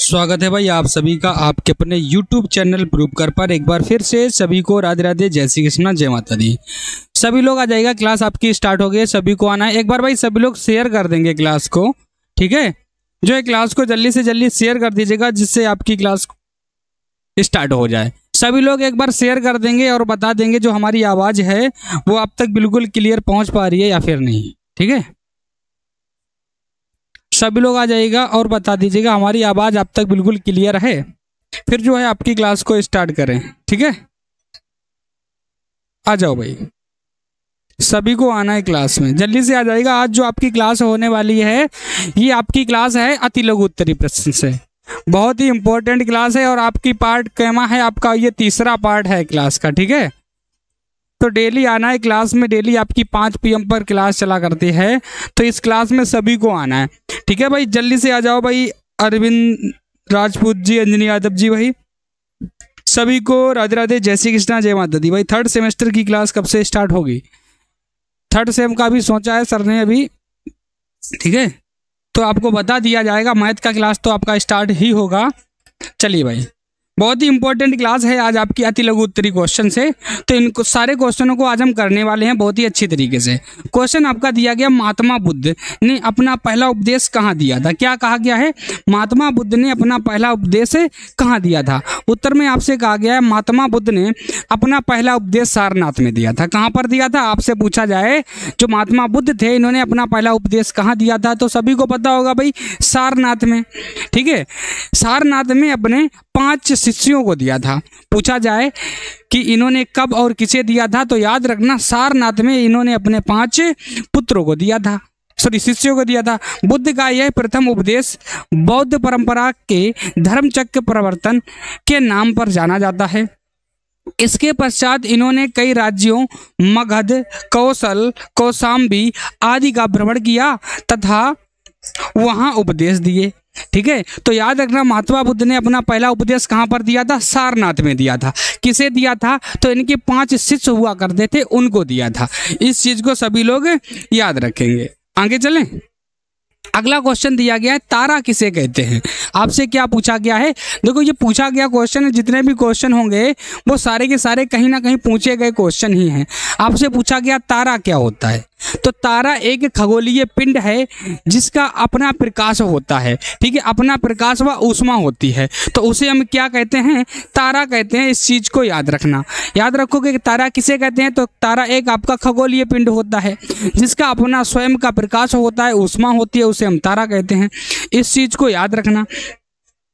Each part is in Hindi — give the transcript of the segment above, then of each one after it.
स्वागत है भाई आप सभी का आपके अपने YouTube चैनल प्रूव कर पर एक बार फिर से सभी को राधे राधे, जय श्री कृष्णा, जय माता दी। सभी लोग आ जाएगा, क्लास आपकी स्टार्ट हो गई है, सभी को आना है। एक बार भाई सभी लोग शेयर कर देंगे क्लास को, ठीक है। जो है क्लास को जल्दी से जल्दी शेयर कर दीजिएगा जिससे आपकी क्लास स्टार्ट हो जाए। सभी लोग एक बार शेयर कर देंगे और बता देंगे जो हमारी आवाज़ है वो अब तक बिल्कुल क्लियर पहुँच पा रही है या फिर नहीं, ठीक है। सभी लोग आ जाइएगा और बता दीजिएगा हमारी आवाज़ अब तक बिल्कुल क्लियर है, फिर जो है आपकी क्लास को स्टार्ट करें, ठीक है। आ जाओ भाई, सभी को आना है क्लास में, जल्दी से आ जाएगा। आज जो आपकी क्लास होने वाली है ये आपकी क्लास है अति लघु उत्तरी प्रश्न से, बहुत ही इंपॉर्टेंट क्लास है और आपकी पार्ट कैमा है, आपका ये तीसरा पार्ट है क्लास का, ठीक है। तो डेली आना है क्लास में, डेली आपकी 5 PM पर क्लास चला करती है, तो इस क्लास में सभी को आना है, ठीक है भाई। जल्दी से आ जाओ भाई, अरविंद राजपूत जी, अंजनी यादव जी, भाई सभी को राधे राधे, जय श्री कृष्णा, जय माता दी। भाई थर्ड सेमेस्टर की क्लास कब से स्टार्ट होगी? थर्ड सेम का भी सोचा है सर ने अभी, ठीक है, तो आपको बता दिया जाएगा। मैथ का क्लास तो आपका स्टार्ट ही होगा। चलिए भाई, बहुत ही इंपॉर्टेंट क्लास है आज आपकी अति लघु उत्तरी क्वेश्चन से, तो इन सारे क्वेश्चनों को आज हम करने वाले हैं बहुत ही अच्छी तरीके से। क्वेश्चन आपका दिया गया, महात्मा बुद्ध ने अपना पहला उपदेश कहाँ दिया था? क्या कहा गया है? महात्मा बुद्ध ने अपना पहला उपदेश कहाँ दिया था? उत्तर में आपसे कहा गया है महात्मा बुद्ध ने अपना पहला उपदेश सारनाथ में दिया था। कहाँ पर दिया था? आपसे पूछा जाए जो महात्मा बुद्ध थे इन्होंने अपना पहला उपदेश कहाँ दिया था, तो सभी को पता होगा भाई, सारनाथ में, ठीक है। सारनाथ में अपने 5 शिष्यों को दिया था। पूछा जाए कि इन्होंने कब और किसे दिया था, तो याद रखना सारनाथ में इन्होंने अपने 5 पुत्रों को दिया था, शिष्यों को दिया था। बुद्ध का यह प्रथम उपदेश बौद्ध परंपरा के धर्मचक्र प्रवर्तन के नाम पर जाना जाता है। इसके पश्चात इन्होंने कई राज्यों मगध, कौशल, कौशाम्बी आदि का भ्रमण किया तथा वहां उपदेश दिए, ठीक है। तो याद रखना महात्मा बुद्ध ने अपना पहला उपदेश कहाँ पर दिया था? सारनाथ में दिया था। किसे दिया था? तो इनके 5 शिष्य हुआ करते थे, उनको दिया था। इस चीज को सभी लोग याद रखेंगे। आगे चलें, अगला क्वेश्चन दिया गया है, तारा किसे कहते हैं? आपसे क्या पूछा गया है? देखो ये पूछा गया क्वेश्चन है, जितने भी क्वेश्चन होंगे वो सारे के सारे कहीं ना कहीं पूछे गए क्वेश्चन ही हैं। आपसे पूछा गया तारा क्या होता है, तो तारा एक खगोलीय पिंड है जिसका अपना प्रकाश होता है, ठीक है, अपना प्रकाश व ऊष्मा होती है, तो उसे हम क्या कहते हैं? तारा कहते हैं। इस चीज को याद रखना, याद रखोगे कि तारा किसे कहते हैं, तो तारा एक आपका खगोलीय पिंड होता है जिसका अपना स्वयं का प्रकाश होता है, ऊष्मा होती है, उसे हम तारा कहते हैं। इस चीज को याद रखना।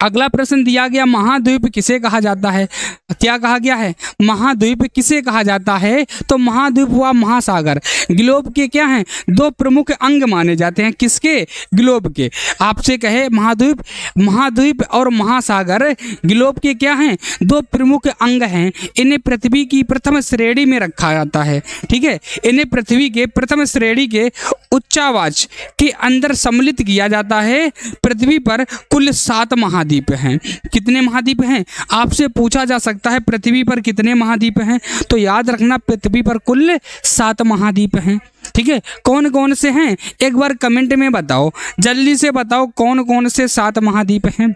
अगला प्रश्न दिया गया, महाद्वीप किसे कहा जाता है? क्या कहा गया है? महाद्वीप किसे कहा जाता है? तो महाद्वीप व महासागर ग्लोब के क्या हैं? 2 प्रमुख अंग माने जाते हैं। किसके? ग्लोब के। आपसे कहे महाद्वीप और महासागर ग्लोब के क्या हैं? 2 प्रमुख अंग हैं। इन्हें पृथ्वी की प्रथम श्रेणी में रखा जाता है, ठीक है। इन्हें पृथ्वी के प्रथम श्रेणी के उच्चावाच के अंदर सम्मिलित किया जाता है। पृथ्वी पर कुल 7 महाद्वीप हैं। कितने महाद्वीप हैं? आपसे पूछा जा सकता है पृथ्वी पर कितने महाद्वीप हैं, तो याद रखना पृथ्वी पर कुल 7 महाद्वीप हैं, ठीक है। कौन कौन से हैं एक बार कमेंट में बताओ, जल्दी से बताओ कौन कौन से 7 महाद्वीप हैं।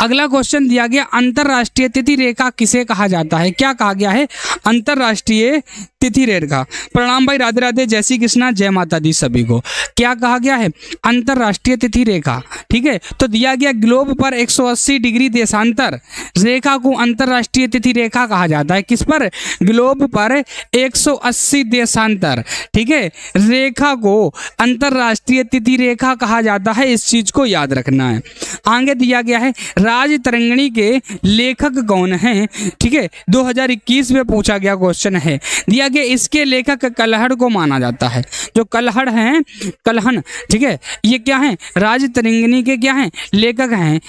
अगला क्वेश्चन दिया गया, अंतरराष्ट्रीय तिथि रेखा किसे कहा जाता है? क्या कहा गया है? अंतरराष्ट्रीय तिथि रेखा। प्रणाम भाई, राधे राधे, जय श्री कृष्णा, जय माता दी सभी को। क्या कहा गया है? अंतरराष्ट्रीय तिथि रेखा, ठीक है। तो दिया गया ग्लोब पर 180 डिग्री देशांतर रेखा को अंतरराष्ट्रीय तिथि रेखा कहा जाता है। किस पर? ग्लोब पर 180 देशांतर, ठीक है, रेखा को अंतरराष्ट्रीय तिथि रेखा कहा जाता है। इस चीज को याद रखना है। आगे दिया गया है, राजतरंगिणी के लेखक कौन हैं? ठीक है, 2021 में पूछा गया क्वेश्चन है। दिया गया इसके लेखक कल्हड़ को माना जाता है। जो कल्हड़ हैं, कल्हण, ठीक है, ये क्या है? राजतरंगिणी के क्या हैं? लेखक हैं।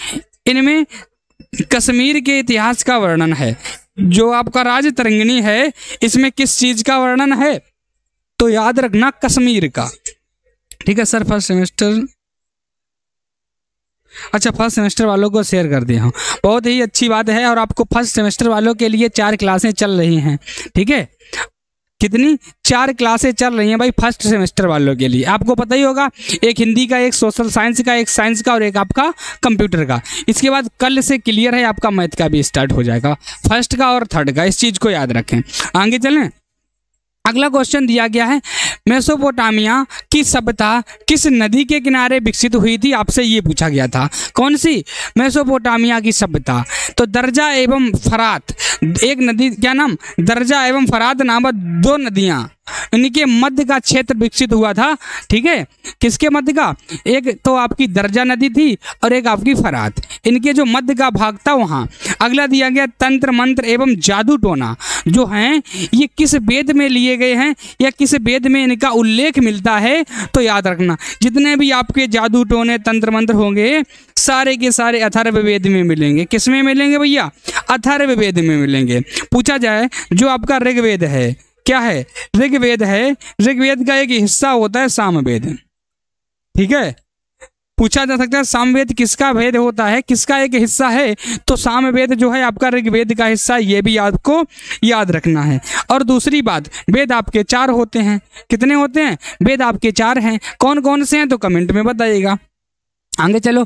इनमें कश्मीर के इतिहास का वर्णन है। जो आपका राजतरंगिणी है इसमें किस चीज का वर्णन है? तो याद रखना कश्मीर का, ठीक है। सर फर्स्ट सेमेस्टर, अच्छा फर्स्ट सेमेस्टर वालों को शेयर कर दिया हूँ, बहुत ही अच्छी बात है। और आपको फर्स्ट सेमेस्टर वालों के लिए 4 क्लासें चल रही हैं, ठीक है। कितनी 4 क्लासें चल रही हैं भाई फर्स्ट सेमेस्टर वालों के लिए। आपको पता ही होगा, एक हिंदी का, एक सोशल साइंस का, एक साइंस का और एक आपका कंप्यूटर का। इसके बाद कल से क्लियर है आपका मैथ का भी स्टार्ट हो जाएगा, फर्स्ट का और थर्ड का। इस चीज़ को याद रखें। आगे चलें। अगला क्वेश्चन दिया गया है, मेसोपोटामिया की सभ्यता किस नदी के किनारे विकसित हुई थी? आपसे ये पूछा गया था। कौन सी? मेसोपोटामिया की सभ्यता। तो दर्जा एवं फरात, एक नदी, क्या नाम? दर्जा एवं फरात नामक 2 नदियां, इनके मध्य का क्षेत्र विकसित हुआ था। ठीक है, किसके मध्य का? एक तो आपकी दर्जा नदी थी और एक आपकी फरात, इनके जो मध्य का भाग था वहाँ। अगला दिया गया, तंत्र मंत्र एवं जादू टोना जो हैं ये किस वेद में लिए गए हैं या किस वेद में इनका उल्लेख मिलता है? तो याद रखना, जितने भी आपके जादू टोने तंत्र मंत्र होंगे सारे के सारे अथर्ववेद में मिलेंगे। किस में मिलेंगे भैया? अथर्ववेद में मिलेंगे। पूछा जाए जो आपका ऋग्वेद है, क्या है? ऋग्वेद है। ऋग्वेद का एक हिस्सा होता है सामवेद। ठीक है, पूछा जा सकता है सामवेद किसका वेद होता है, किसका एक हिस्सा है? तो सामवेद जो है आपका ऋग्वेद का हिस्सा, ये भी आपको याद रखना है। और दूसरी बात, वेद आपके 4 होते हैं। कितने होते हैं? वेद आपके 4 हैं। कौन कौन से हैं तो कमेंट में बताइएगा। आगे चलो।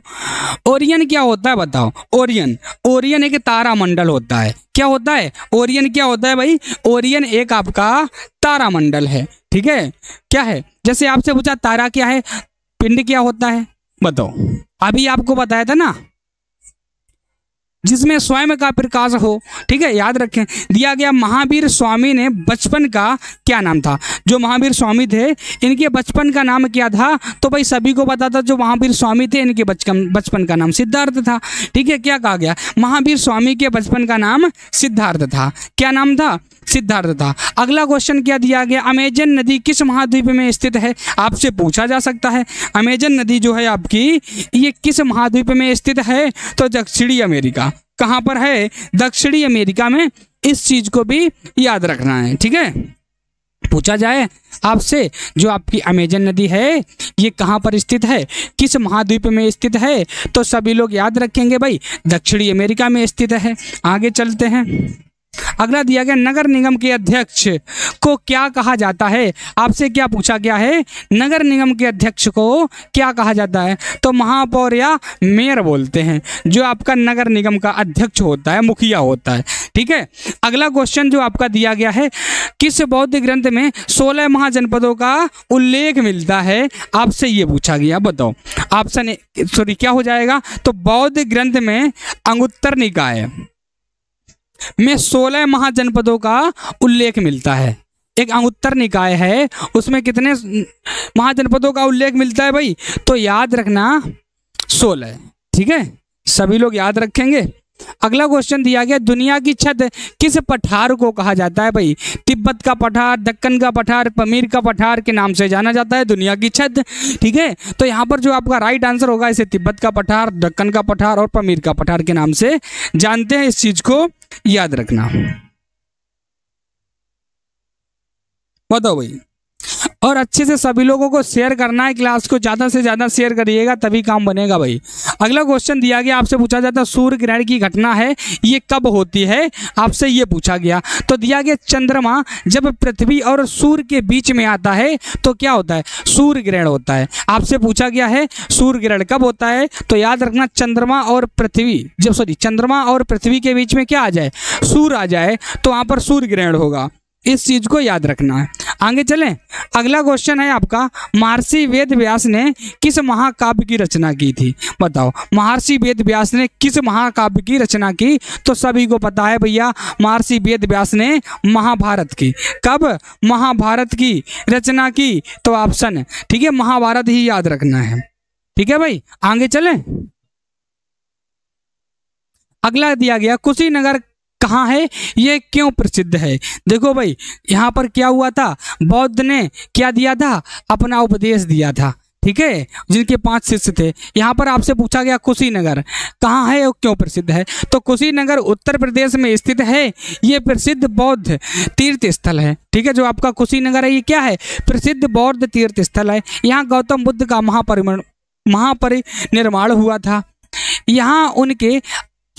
ओरियन क्या होता है बताओ? ओरियन एक तारा मंडल होता है। क्या होता है? ओरियन क्या होता है भाई? ओरियन एक आपका तारा मंडल है। ठीक है, क्या है? जैसे आपसे पूछा तारा क्या है, पिंड क्या होता है, बताओ। अभी आपको बताया था ना, जिसमें स्वयं का प्रकाश हो। ठीक है, याद रखें। दिया गया, महावीर स्वामी ने बचपन का क्या नाम था? जो महावीर स्वामी थे इनके बचपन का नाम क्या था? तो भाई सभी को पता था, जो महावीर स्वामी थे इनके बचपन का नाम सिद्धार्थ था। ठीक है, क्या कहा गया? महावीर स्वामी के बचपन का नाम सिद्धार्थ था। क्या नाम था? सिद्धार्थ था। अगला क्वेश्चन क्या दिया गया, अमेजन नदी किस महाद्वीप में स्थित है? आपसे पूछा जा सकता है अमेजन नदी जो है आपकी ये किस महाद्वीप में स्थित है? तो दक्षिणी अमेरिका। कहाँ पर है? दक्षिणी अमेरिका में। इस चीज को भी याद रखना है। ठीक है, पूछा जाए आपसे जो आपकी अमेजन नदी है ये कहाँ पर स्थित है, किस महाद्वीप में स्थित है, तो सभी लोग याद रखेंगे भाई दक्षिणी अमेरिका में स्थित है। आगे चलते हैं। अगला दिया गया, नगर निगम के अध्यक्ष को क्या कहा जाता है? आपसे क्या पूछा गया है, नगर निगम के अध्यक्ष को क्या कहा जाता है? तो महापौर या मेयर बोलते हैं, जो आपका नगर निगम का अध्यक्ष होता है, मुखिया होता है। ठीक है, अगला क्वेश्चन जो आपका दिया गया है, किस बौद्ध ग्रंथ में 16 महाजनपदों का उल्लेख मिलता है? आपसे ये पूछा गया, बताओ। ऑप्शन सॉरी क्या हो जाएगा, तो बौद्ध ग्रंथ में अंगुत्तर निकाय में 16 महाजनपदों का उल्लेख मिलता है। एक अंगुत्तर निकाय है, उसमें कितने महाजनपदों का उल्लेख मिलता है भाई? तो याद रखना 16। ठीक है, सभी लोग याद रखेंगे। अगला क्वेश्चन दिया गया, दुनिया की छत किस पठार को कहा जाता है भाई? तिब्बत का पठार, दक्कन का पठार, पमीर का पठार के नाम से जाना जाता है दुनिया की छत। ठीक है, तो यहाँ पर जो आपका राइट आंसर होगा, इसे तिब्बत का पठार, दक्कन का पठार और पमीर का पठार के नाम से जानते हैं। इस चीज को याद रखना। बताओ भाई। और अच्छे से सभी लोगों को शेयर करना है, क्लास को ज़्यादा से ज़्यादा शेयर करिएगा तभी काम बनेगा भाई। अगला क्वेश्चन दिया गया, आपसे पूछा जाता है सूर्य ग्रहण की घटना है ये कब होती है? आपसे ये पूछा गया। तो दिया गया, चंद्रमा जब पृथ्वी और सूर्य के बीच में आता है तो क्या होता है? सूर्य ग्रहण होता है। आपसे पूछा गया है सूर्य ग्रहण कब होता है? तो याद रखना, चंद्रमा और पृथ्वी के बीच में क्या आ जाए? सूर्य आ जाए तो वहाँ पर सूर्य ग्रहण होगा। इस चीज को याद रखना है। आगे चलें। अगला क्वेश्चन है आपका, महर्षि वेद व्यास ने किस महाकाव्य की रचना की थी? बताओ, महर्षि वेद व्यास ने किस महाकाव्य की रचना की? तो सभी को पता है भैया, महर्षि वेद व्यास ने महाभारत की। कब? महाभारत की रचना की। तो ऑप्शन, ठीक है, महाभारत ही याद रखना है। ठीक है भाई, आगे चलें। अगला दिया गया, कुशीनगर कहाँ है, ये क्यों प्रसिद्ध है? देखो भाई, यहाँ पर क्या हुआ था, बौद्ध ने क्या दिया था? अपना उपदेश दिया था। ठीक है, जिनके 5 शिष्य थे। यहाँ पर आपसे पूछा गया कुशीनगर कहाँ है और क्यों प्रसिद्ध है? तो कुशीनगर उत्तर प्रदेश में स्थित है। ये प्रसिद्ध बौद्ध तीर्थ स्थल है। ठीक है, जो आपका कुशीनगर है ये क्या है? प्रसिद्ध बौद्ध तीर्थ स्थल है। यहाँ गौतम बुद्ध का महापरिनिर्वाण हुआ था। यहाँ उनके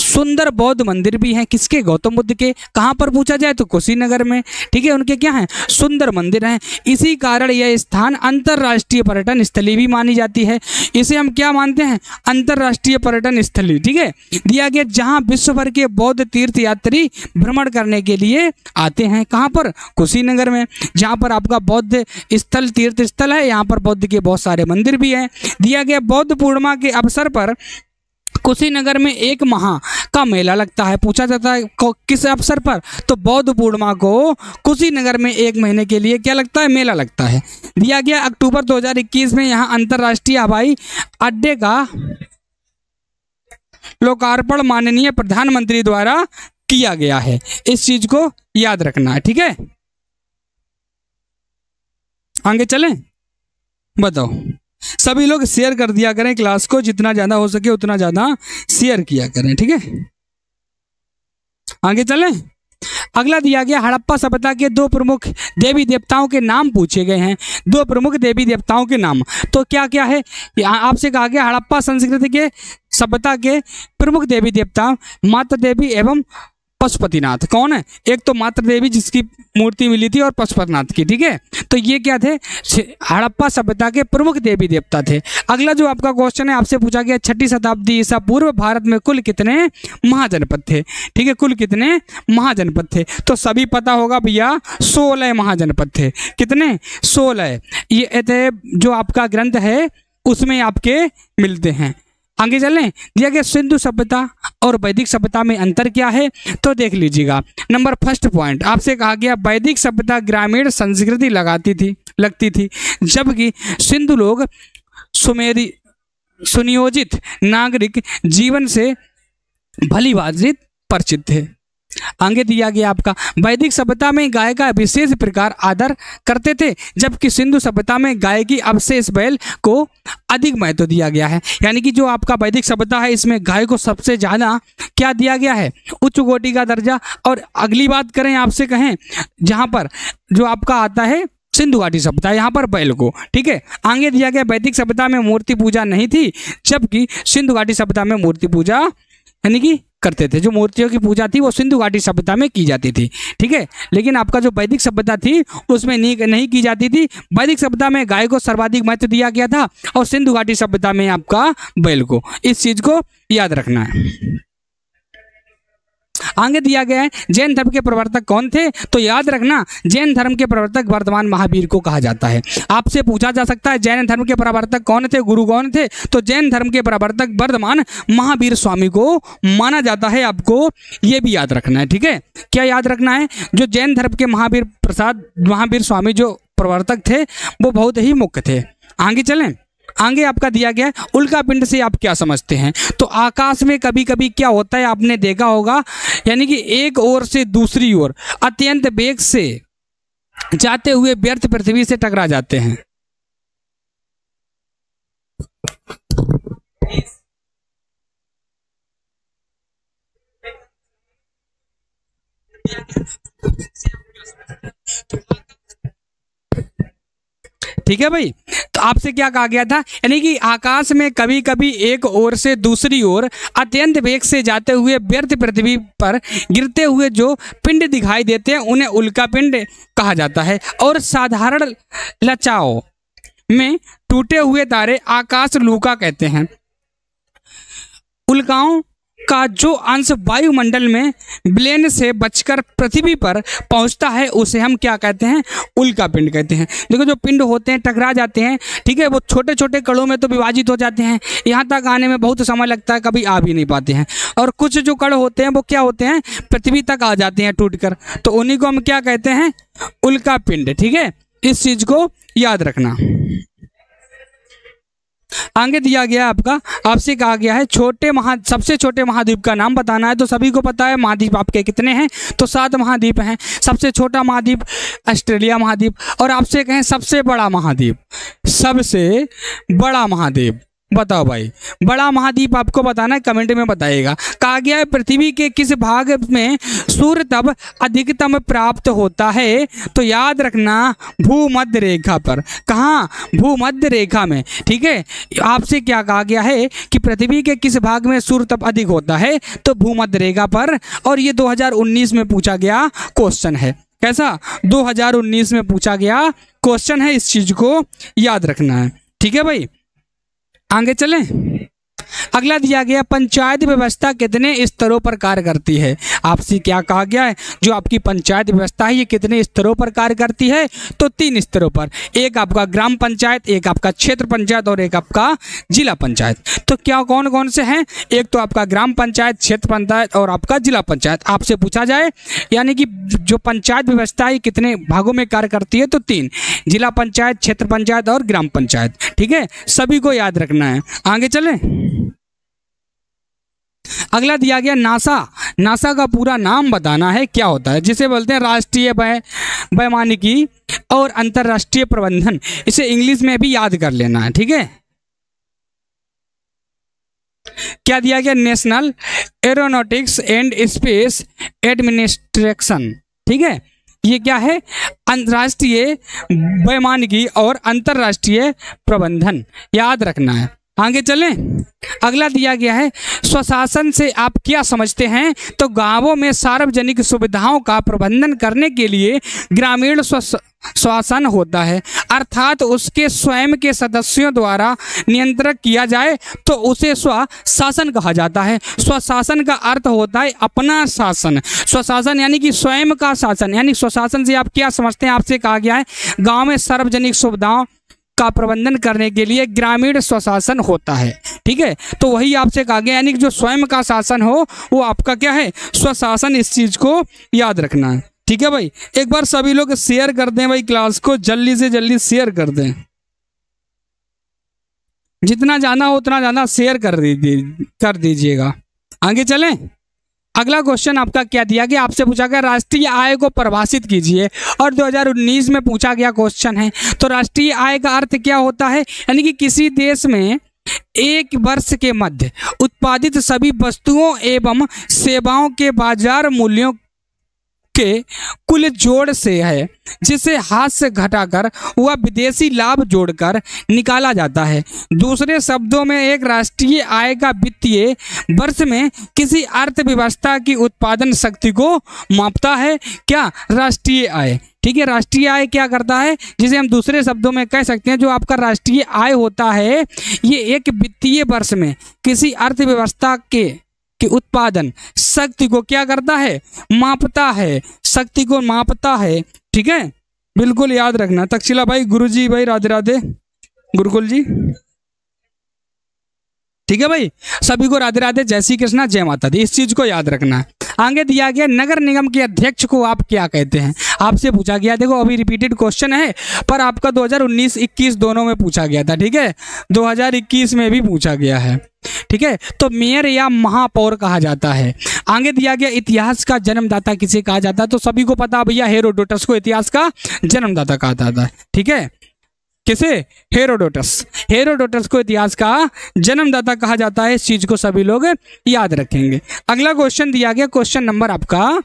सुंदर बौद्ध मंदिर भी हैं। किसके? गौतम बुद्ध के। कहाँ पर पूछा जाए तो कुशीनगर में। ठीक है, उनके क्या हैं? सुंदर मंदिर हैं। इसी कारण यह स्थान अंतर्राष्ट्रीय पर्यटन स्थली भी मानी जाती है। इसे हम क्या मानते हैं? अंतर्राष्ट्रीय पर्यटन स्थली। ठीक है, दिया गया जहाँ विश्व भर के बौद्ध तीर्थ यात्री भ्रमण करने के लिए आते हैं। कहाँ पर? कुशीनगर में, जहाँ पर आपका बौद्ध स्थल, तीर्थ स्थल है। यहाँ पर बौद्ध के बहुत सारे मंदिर भी हैं। दिया गया बौद्ध पूर्णिमा के अवसर पर कुशीनगर में एक माह का मेला लगता है। पूछा जाता है किस अवसर पर? तो बौद्ध पूर्णिमा को कुशीनगर में एक महीने के लिए क्या लगता है? मेला लगता है। दिया गया अक्टूबर 2021 में यहाँ अंतर्राष्ट्रीय हवाई अड्डे का लोकार्पण माननीय प्रधानमंत्री द्वारा किया गया है। इस चीज को याद रखना है। ठीक है, आगे चलें। बताओ, सभी लोग शेयर कर दिया करें क्लास को, जितना ज्यादा हो सके उतना ज्यादा शेयर किया करें। ठीक है, आगे चलें। अगला दिया गया हड़प्पा सभ्यता के 2 प्रमुख देवी देवताओं के नाम पूछे गए हैं। 2 प्रमुख देवी देवताओं के नाम तो क्या क्या है? आपसे कहा गया हड़प्पा संस्कृति के सभ्यता के प्रमुख देवी देवता माता देवी एवं पशुपतिनाथ। कौन है? एक तो माता देवी जिसकी मूर्ति मिली थी और पशुपतिनाथ की। ठीक है, तो ये क्या थे? हड़प्पा सभ्यता के प्रमुख देवी देवता थे। अगला जो आपका क्वेश्चन है, आपसे पूछा गया 6ठी शताब्दी ईसा पूर्व भारत में कुल कितने महाजनपद थे? ठीक है, कुल कितने महाजनपद थे? तो सभी पता होगा भैया, 16 महाजनपद थे। कितने? 16। ये थे जो आपका ग्रंथ है उसमें आपके मिलते हैं। आगे चलें। दिया गया सिंधु सभ्यता और वैदिक सभ्यता में अंतर क्या है? तो देख लीजिएगा। नंबर फर्स्ट पॉइंट आपसे कहा गया वैदिक सभ्यता ग्रामीण संस्कृति लगती थी, जबकि सिंधु लोग सुनियोजित नागरिक जीवन से भली भांति परिचित थे। आगे दिया गया आपका वैदिक सभ्यता में गाय का विशेष प्रकार आदर करते थे, जबकि सिंधु सभ्यता में गाय की अवशेष बैल को अधिक महत्व दिया गया है। यानी कि जो आपका वैदिक सभ्यता है इसमें गाय को सबसे ज्यादा क्या दिया गया है? उच्च कोटि का दर्जा। और अगली बात करें, आपसे कहें जहां पर जो आपका आता है सिंधु घाटी सभ्यता, यहाँ पर बैल को। ठीक है, आगे दिया गया वैदिक सभ्यता में मूर्ति पूजा नहीं थी, जबकि सिंधु घाटी सभ्यता में मूर्ति पूजा यानी कि करते थे। जो मूर्तियों की पूजा थी वो सिंधु घाटी सभ्यता में की जाती थी। ठीक है, लेकिन आपका जो वैदिक सभ्यता थी उसमें नहीं की जाती थी। वैदिक सभ्यता में गाय को सर्वाधिक महत्व दिया गया था और सिंधु घाटी सभ्यता में आपका बैल को। इस चीज को याद रखना है। आगे दिया गया है जैन धर्म के प्रवर्तक कौन थे? तो याद रखना, जैन धर्म के प्रवर्तक वर्धमान महावीर को कहा जाता है। आपसे पूछा जा सकता है जैन धर्म के प्रवर्तक कौन थे, गुरु कौन थे? तो जैन धर्म के प्रवर्तक वर्धमान महावीर स्वामी को माना जाता है। आपको ये भी याद रखना है। ठीक है, क्या याद रखना है? जो जैन धर्म के महावीर स्वामी जो प्रवर्तक थे वो बहुत ही मुख्य थे। आगे चलें। आगे आपका दिया गया है उल्का पिंड से आप क्या समझते हैं? तो आकाश में कभी कभी क्या होता है आपने देखा होगा, यानी कि एक ओर से दूसरी ओर अत्यंत वेग से जाते हुए व्यर्थ पृथ्वी से टकरा जाते हैं। ठीक है भाई, तो आपसे क्या कहा गया था? यानी कि आकाश में कभी कभी एक ओर से दूसरी ओर अत्यंत वेग से जाते हुए व्यर्थ पृथ्वी पर गिरते हुए जो पिंड दिखाई देते हैं उन्हें उल्का पिंड कहा जाता है। और साधारण लचाओ में टूटे हुए तारे आकाश लूका कहते हैं। उल्काओं का जो अंश वायुमंडल में विलयन से बचकर पृथ्वी पर पहुंचता है उसे हम क्या कहते हैं? उल्का पिंड कहते हैं। देखो जो पिंड होते हैं टकरा जाते हैं, ठीक है, वो छोटे छोटे कणों में तो विभाजित हो जाते हैं, यहाँ तक आने में बहुत समय लगता है, कभी आ भी नहीं पाते हैं। और कुछ जो कण होते हैं वो क्या होते हैं? पृथ्वी तक आ जाते हैं टूटकर, तो उन्हीं को हम क्या कहते हैं? उल्का पिंड। ठीक है, इस चीज को याद रखना। आगे दिया गया आपका, आपसे कहा गया है सबसे छोटे महाद्वीप का नाम बताना है। तो सभी को पता है महाद्वीप आपके कितने हैं? तो 7 महाद्वीप हैं। सबसे छोटा महाद्वीप ऑस्ट्रेलिया महाद्वीप। और आपसे कहें सबसे बड़ा महाद्वीप बताओ भाई, बड़ा महाद्वीप आपको बताना है, कमेंट में बताइएगा। कहा गया है पृथ्वी के किस भाग में सूर्य तब अधिकतम प्राप्त होता है? तो याद रखना भूमध्य रेखा पर। कहाँ? भूमध्य रेखा में। ठीक है, आपसे क्या कहा गया है कि पृथ्वी के किस भाग में सूर्य तप अधिक होता है? तो भूमध्य रेखा पर। और ये 2019 में पूछा गया क्वेश्चन है। कैसा? 2019 में पूछा गया क्वेश्चन है, इस चीज को याद रखना है। ठीक है भाई, आगे चलें। अगला दिया गया पंचायत व्यवस्था कितने स्तरों पर कार्य करती है? आपसे क्या कहा गया है? जो आपकी पंचायत व्यवस्था है ये कितने स्तरों पर कार्य करती है? तो 3 स्तरों पर। एक आपका ग्राम पंचायत, एक आपका क्षेत्र पंचायत और एक आपका जिला पंचायत। तो क्या कौन कौन से हैं? एक तो आपका ग्राम पंचायत, क्षेत्र पंचायत और आपका जिला पंचायत। आपसे पूछा जाए यानी कि जो पंचायत व्यवस्था है कितने भागों में कार्य करती है? तो 3, जिला पंचायत, क्षेत्र पंचायत और ग्राम पंचायत। ठीक है, सभी को याद रखना है। आगे चलें। अगला दिया गया नासा। नासा का पूरा नाम बताना है, क्या होता है? जिसे बोलते हैं राष्ट्रीय वैमानिकी और अंतरराष्ट्रीय प्रबंधन। इसे इंग्लिश में भी याद कर लेना है। ठीक है, क्या दिया गया? National aeronautics and space administration. ठीक है, ये क्या है? राष्ट्रीय वैमानिकी और अंतरराष्ट्रीय प्रबंधन, याद रखना है। आगे चलें। अगला दिया गया है स्वशासन से आप क्या समझते हैं? तो गांवों में सार्वजनिक सुविधाओं का प्रबंधन करने के लिए ग्रामीण स्वशासन होता है, अर्थात उसके स्वयं के सदस्यों द्वारा नियंत्रण किया जाए तो उसे स्वशासन कहा जाता है। स्वशासन का अर्थ होता है अपना शासन। स्वशासन यानी कि स्वयं का शासन, यानी स्वशासन से आप क्या समझते हैं? आपसे कहा गया है गांव में सार्वजनिक सुविधाओं का प्रबंधन करने के लिए ग्रामीण स्वशासन होता है। ठीक है, तो वही आपसे कहा गया, यानी कि जो स्वयं का शासन हो वो आपका क्या है? स्वशासन। इस चीज को याद रखना है। ठीक है भाई, एक बार सभी लोग शेयर कर दें भाई, क्लास को जल्दी से जल्दी शेयर कर दें। जितना जाना हो उतना जाना शेयर कर दीजिएगा। आगे चलें। अगला क्वेश्चन आपका क्या दिया गया? आपसे पूछा गया राष्ट्रीय आय को परिभाषित कीजिए, और 2019 में पूछा गया क्वेश्चन है। तो राष्ट्रीय आय का अर्थ क्या होता है? यानी कि किसी देश में एक वर्ष के मध्य उत्पादित सभी वस्तुओं एवं सेवाओं के बाजार मूल्यों के कुल जोड़ से है, जिसे हाथ से घटाकर वह विदेशी लाभ जोड़कर निकाला जाता है। दूसरे शब्दों में एक राष्ट्रीय आय का वित्तीय वर्ष में किसी अर्थव्यवस्था की उत्पादन शक्ति को मापता है। क्या? राष्ट्रीय आय। ठीक है, राष्ट्रीय आय क्या करता है? जिसे हम दूसरे शब्दों में कह सकते हैं जो आपका राष्ट्रीय आय होता है ये एक वित्तीय वर्ष में किसी अर्थव्यवस्था के उत्पादन शक्ति को क्या करता है? मापता है, शक्ति को मापता है। ठीक है, बिल्कुल याद रखना। तक्षशिला भाई, गुरुजी भाई, राधे राधे, गुरुकुल जी। ठीक है भाई, सभी को राधे राधे, जय श्री कृष्णा, जय माता दी। इस चीज को याद रखना। आगे दिया गया नगर निगम के अध्यक्ष को आप क्या कहते हैं? आपसे पूछा गया, देखो अभी रिपीटेड क्वेश्चन है पर आपका 2019-21 दोनों में पूछा गया था। ठीक है, 2021 में भी पूछा गया है। ठीक है, तो मेयर या महापौर कहा जाता है। आगे दिया गया इतिहास का जन्मदाता किसे कहा जाता है? तो सभी को पता भैया, हेरोडोटस को इतिहास का जन्मदाता कहा जाता है। ठीक है, किसे? हेरोडोटस। हेरोडोटस को इतिहास का जन्मदाता कहा जाता है। इस चीज को सभी लोग याद रखेंगे। अगला क्वेश्चन दिया गया, क्वेश्चन नंबर आपका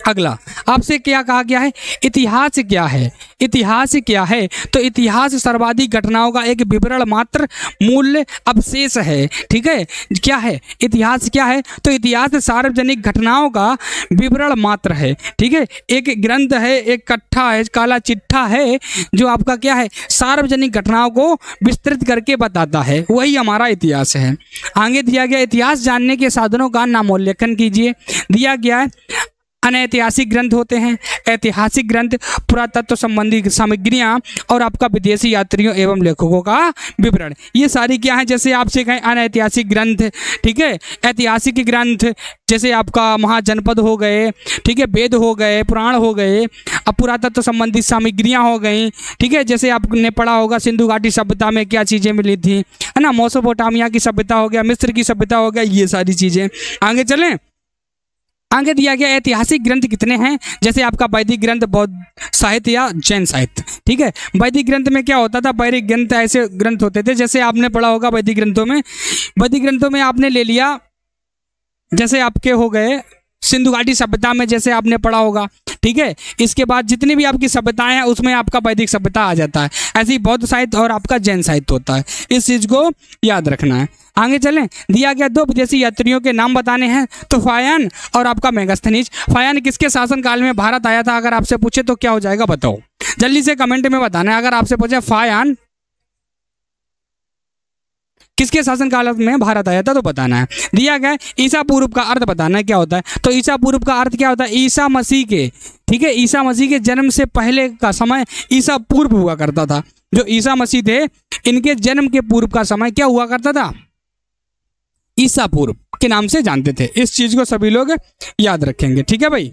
अगला, आपसे क्या कहा गया है? इतिहास क्या है? इतिहास क्या है? तो इतिहास सर्वाधिक घटनाओं का एक विवरण मात्र मूल्य अवशेष है। ठीक है, क्या है इतिहास? क्या है? तो इतिहास सार्वजनिक घटनाओं का विवरण मात्र है। ठीक है, एक ग्रंथ है, एक कट्ठा है, काला चिट्ठा है जो आपका क्या है? सार्वजनिक घटनाओं को विस्तृत करके बताता है, वही हमारा इतिहास है। आगे दिया गया इतिहास जानने के साधनों का नामोल्लेखन कीजिए। दिया गया है अनैतिहासिक ग्रंथ होते हैं, ऐतिहासिक ग्रंथ, पुरातत्व संबंधी सामग्रियां और आपका विदेशी यात्रियों एवं लेखकों का विवरण। ये सारी क्या है? जैसे आपसे कहें अनैतिहासिक ग्रंथ, ठीक है, ऐतिहासिक ग्रंथ जैसे आपका महाजनपद हो गए, ठीक है, वेद हो गए, पुराण हो गए, अब पुरातत्व संबंधी सामग्रियां हो गई। ठीक है, जैसे आपने पढ़ा होगा सिंधु घाटी सभ्यता में क्या चीज़ें मिली थी, है ना, मेसोपोटामिया की सभ्यता हो गया, मिस्र की सभ्यता हो गया, ये सारी चीज़ें। आगे चलें। आगे दिया गया ऐतिहासिक ग्रंथ कितने हैं, जैसे आपका वैदिक ग्रंथ, बौद्ध साहित्य या जैन साहित्य। ठीक है, वैदिक ग्रंथ में क्या होता था, वैदिक ग्रंथ ऐसे ग्रंथ होते थे, जैसे आपने पढ़ा होगा वैदिक ग्रंथों में आपने ले लिया, जैसे आपके हो गए सिंधु घाटी सभ्यता में, जैसे आपने पढ़ा होगा। ठीक है, इसके बाद जितनी भी आपकी सभ्यताएं हैं उसमें आपका वैदिक सभ्यता आ जाता है। ऐसे ही बौद्ध साहित्य और आपका जैन साहित्य होता है, इस चीज को याद रखना है। आगे चलें, दिया गया 2 विदेशी यात्रियों के नाम बताने हैं, तो फायन और आपका मेगास्थनीज। फायन किसके शासनकाल में भारत आया था, अगर आपसे पूछे तो क्या हो जाएगा बताओ, जल्दी से कमेंट में बताना है। अगर आपसे पूछे फायन किसके शासनकाल में भारत आया था तो बताना है। दिया गया ईसा पूर्व का अर्थ बताना है क्या होता है, तो ईसा पूर्व का अर्थ क्या होता है, ईसा मसीह के, ठीक है, ईसा मसीह के जन्म से पहले का समय ईसा पूर्व हुआ करता था। जो ईसा मसीह थे इनके जन्म के पूर्व का समय क्या हुआ करता था, ईसा पूर्व के नाम से जानते थे। इस चीज को सभी लोग याद रखेंगे। ठीक है भाई,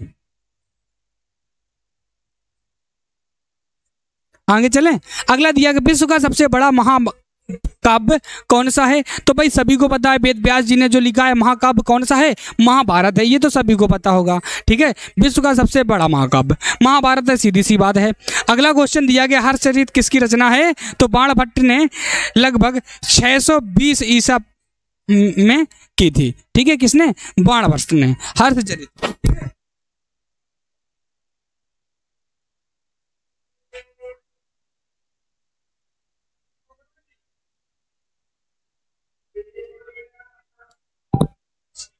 आगे चलें। अगला दिया गया विश्व का सबसे बड़ा महाकाव्य कौन सा है, तो भाई सभी को पता है, वेद व्यास जी ने जो लिखा है महाकाव्य कौन सा है, महाभारत है, ये तो सभी को पता होगा। ठीक है, विश्व का सबसे बड़ा महाकाव्य महाभारत है, सीधी सी बात है। अगला क्वेश्चन दिया गया हर्षचरित किसकी रचना है, तो बाणभट्ट ने लगभग 620 ईसा में की थी। ठीक है, किसने, बाणभट्ट ने हर्षचरित।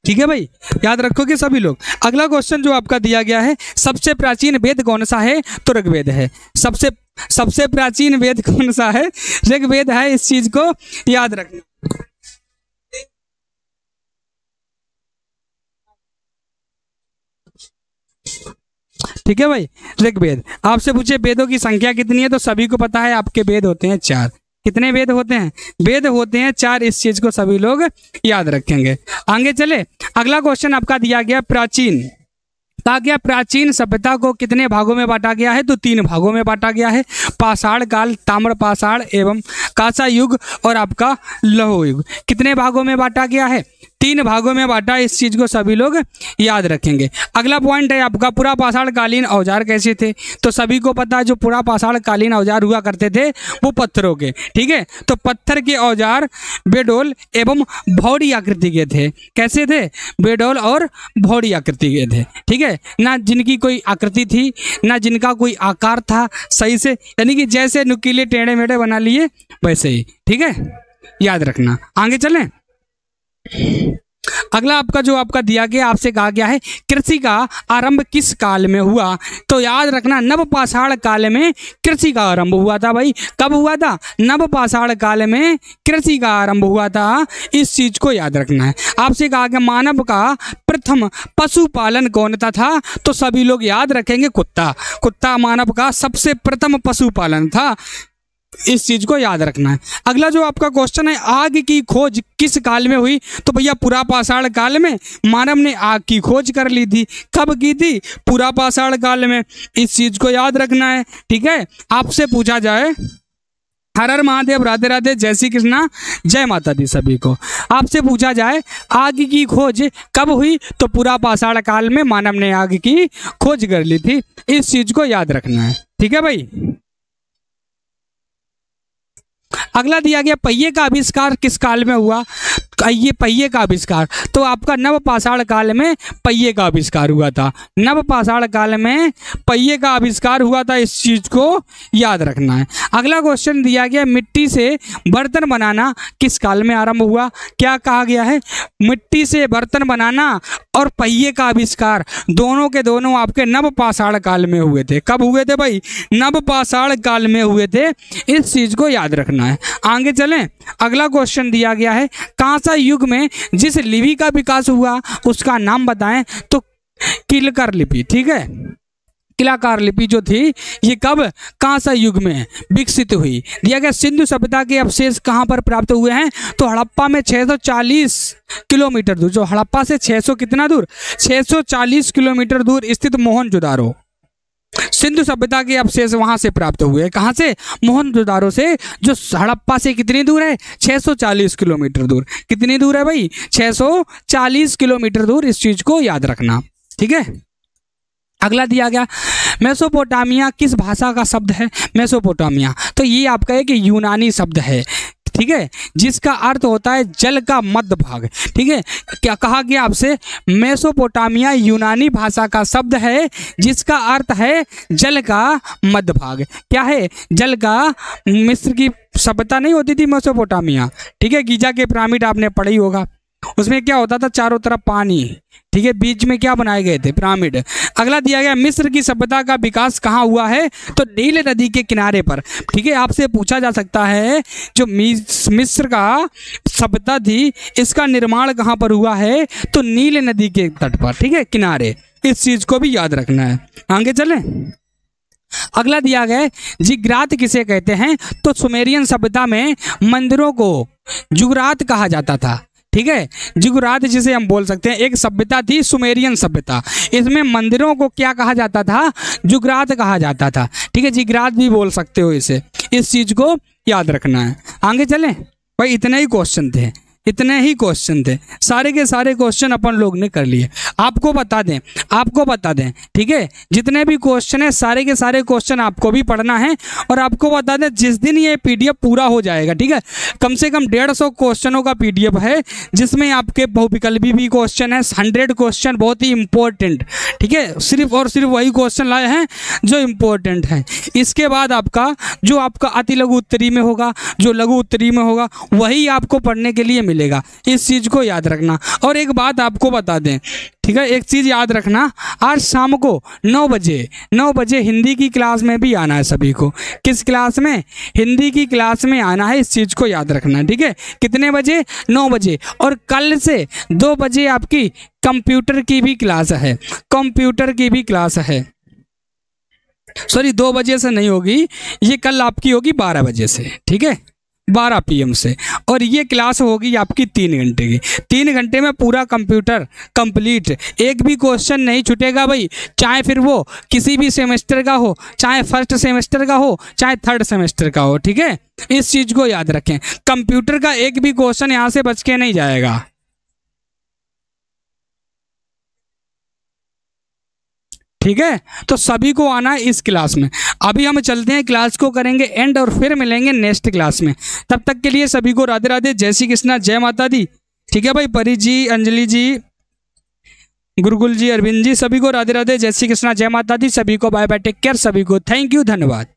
ठीक है भाई, याद रखोगे सभी लोग। अगला क्वेश्चन जो आपका दिया गया है, सबसे प्राचीन वेद कौन सा है, तो ऋग्वेद है। सबसे प्राचीन वेद कौन सा है, ऋग्वेद है, इस चीज को याद रखना। ठीक है भाई, ऋग्वेद। आपसे पूछे वेदों की संख्या कितनी है, तो सभी को पता है आपके वेद होते हैं 4। कितने वेद होते हैं, वेद होते हैं 4। इस चीज को सभी लोग याद रखेंगे। आगे चले, अगला क्वेश्चन आपका दिया गया प्राचीन, कहा गया प्राचीन सभ्यता को कितने भागों में बांटा गया है, तो 3 भागों में बांटा गया है, पाषाण काल, ताम्र पाषाण एवं कांसा युग और आपका लौह युग। कितने भागों में बांटा गया है, 3 भागों में बांटा। इस चीज को सभी लोग याद रखेंगे। अगला पॉइंट है आपका पुरा पाषाण कालीन औजार कैसे थे, तो सभी को पता है जो पुरा पाषाण कालीन औजार हुआ करते थे वो पत्थरों के। ठीक है, तो पत्थर के औजार बेडोल एवं भौड़ी आकृति के थे। कैसे थे, बेडोल और भौड़ी आकृति के थे। ठीक है, ना जिनकी कोई आकृति थी ना जिनका कोई आकार था सही से, यानी कि जैसे नुकीले टेढ़े मेढ़े बना लिए वैसे ही। ठीक है, याद रखना। आगे चलें, अगला आपका जो आपका दिया गया, आपसे कहा गया है कृषि का आरंभ किस काल में हुआ, तो याद रखना नवपाषाण काल में कृषि का आरंभ हुआ था। भाई कब हुआ था, नवपाषाण काल में कृषि का आरंभ हुआ था। इस चीज को याद रखना है। आपसे कहा गया मानव का प्रथम पशुपालन कौन था, तो सभी लोग याद रखेंगे कुत्ता मानव का सबसे प्रथम पशुपालन था। इस चीज को याद रखना है। अगला जो आपका क्वेश्चन है, आग की खोज किस काल में हुई, तो भैया पुरा पाषाण काल में मानव ने आग की खोज कर ली थी। कब की थी, पुरा पाषाण काल में। इस चीज को याद रखना है। ठीक है, आपसे पूछा जाए, हर हर महादेव, राधे राधे, जय श्री कृष्णा, जय माता दी सभी को। आपसे पूछा जाए आग की खोज कब हुई, तो पुरा पाषाण काल में मानव ने आग की खोज कर ली थी। इस चीज को याद रखना है। ठीक है भाई, अगला दिया गया पहिए का आविष्कार किस काल में हुआ, ये पहिए का आविष्कार, तो आपका नवपाषाण काल में पहिए का आविष्कार हुआ था। नवपाषाण काल में पहिए का आविष्कार हुआ था। इस चीज को याद रखना है। अगला क्वेश्चन दिया गया मिट्टी से बर्तन बनाना किस काल में आरंभ हुआ, क्या कहा गया है, मिट्टी से बर्तन बनाना और पहिए का आविष्कार दोनों के दोनों आपके नवपाषाण काल में हुए थे। कब हुए थे भाई, नवपाषाण काल में हुए थे। इस चीज को याद रखना है। आगे चलें, अगला क्वेश्चन दिया गया है कांसा युग में जिस लिपि का विकास हुआ उसका नाम बताएं, तो किलकर लिपि। ठीक है, किलाकार लिपि जो थी ये कब, कांसा युग में विकसित हुई। दिया गया सिंधु सभ्यता के अवशेष कहां पर प्राप्त हुए हैं, तो हड़प्पा में 640 किलोमीटर दूर, जो हड़प्पा से 600 कितना दूर, 640 किलोमीटर दूर स्थित मोहनजोदारो सिंधु सभ्यता के अवशेष वहां से प्राप्त हुए। कहां से, मोहनजोदारो से, जो हड़प्पा से कितनी दूर है, 640 किलोमीटर दूर। कितनी दूर है भाई, 640 किलोमीटर दूर। इस चीज को याद रखना। ठीक है। अगला दिया गया, मेसोपोटामिया किस भाषा का शब्द है? मेसोपोटामिया, तो ये आपका एक यूनानी शब्द है, ठीक है, जिसका अर्थ होता है जल का मध्य भाग। ठीक है, क्या कहा गया आपसे? मेसोपोटामिया यूनानी भाषा का शब्द है जिसका अर्थ है जल का मध्य भाग। क्या है? जल का। मिस्र की सभ्यता नहीं होती थी मेसोपोटामिया, ठीक है, गीजा के पिरामिड आपने पढ़ी होगा, उसमें क्या होता था? चारों तरफ पानी, ठीक है, बीच में क्या बनाए गए थे? पिरामिड। अगला दिया गया, मिस्र की सभ्यता का विकास कहाँ हुआ है? तो नील नदी के किनारे पर। ठीक है, आपसे पूछा जा सकता है जो मिस्र का सभ्यता थी इसका निर्माण कहाँ पर हुआ है? तो नील नदी के तट पर, ठीक है, किनारे। इस चीज को भी याद रखना है। आगे चलें। अगला दिया गया, जिगरात किसे कहते हैं? तो सुमेरियन सभ्यता में मंदिरों को जुगरात कहा जाता था। ठीक है, जिगरात जिसे हम बोल सकते हैं, एक सभ्यता थी सुमेरियन सभ्यता, इसमें मंदिरों को क्या कहा जाता था? जुगरात कहा जाता था। ठीक है, जिगरात भी बोल सकते हो इसे। इस चीज को याद रखना है। आगे चलें भाई, इतने ही क्वेश्चन थे, इतने ही क्वेश्चन थे, सारे के सारे क्वेश्चन अपन लोग ने कर लिए। आपको बता दें, ठीक है, जितने भी क्वेश्चन है सारे के सारे क्वेश्चन आपको भी पढ़ना है। और आपको बता दें, जिस दिन ये पीडीएफ पूरा हो जाएगा, ठीक है, कम से कम 150 क्वेश्चनों का पीडीएफ है जिसमें आपके बहुविकल्पी भी क्वेश्चन है, 100 क्वेश्चन बहुत ही इंपॉर्टेंट। ठीक है, सिर्फ और सिर्फ वही क्वेश्चन लाए हैं जो इंपॉर्टेंट हैं। इसके बाद आपका जो आपका अति लघु उत्तरी में होगा, जो लघु उत्तरी में होगा, वही आपको पढ़ने के लिए मिलेगा। इस चीज को याद रखना। और एक बात आपको बता दें, ठीक है, एक चीज याद रखना, आज शाम को 9 बजे हिंदी की क्लास में भी आना है सभी को। किस क्लास में? हिंदी की क्लास में आना है। इस चीज को याद रखना, ठीक है। कितने बजे? 9 बजे। और कल से 2 बजे आपकी कंप्यूटर की भी क्लास है, सॉरी 2 बजे से नहीं होगी, ये कल आपकी होगी 12 बजे से, ठीक है, 12 PM से। और ये क्लास होगी आपकी 3 घंटे की। 3 घंटे में पूरा कंप्यूटर कंप्लीट, एक भी क्वेश्चन नहीं छूटेगा भाई, चाहे फिर वो किसी भी सेमेस्टर का हो, चाहे फर्स्ट सेमेस्टर का हो, चाहे थर्ड सेमेस्टर का हो। ठीक है, इस चीज को याद रखें, कंप्यूटर का एक भी क्वेश्चन यहाँ से बच के नहीं जाएगा। ठीक है, तो सभी को आना है इस क्लास में। अभी हम चलते हैं, क्लास को करेंगे एंड और फिर मिलेंगे नेक्स्ट क्लास में। तब तक के लिए सभी को राधे राधे, जय श्री कृष्णा, जय माता दी। ठीक है भाई, परी जी, अंजलि जी, गुरुकुल जी, अरविंद जी, सभी को राधे राधे, जय श्री कृष्णा, जय माता दी। सभी को बाय बाय, टेक केयर, सभी को थैंक यू, धन्यवाद।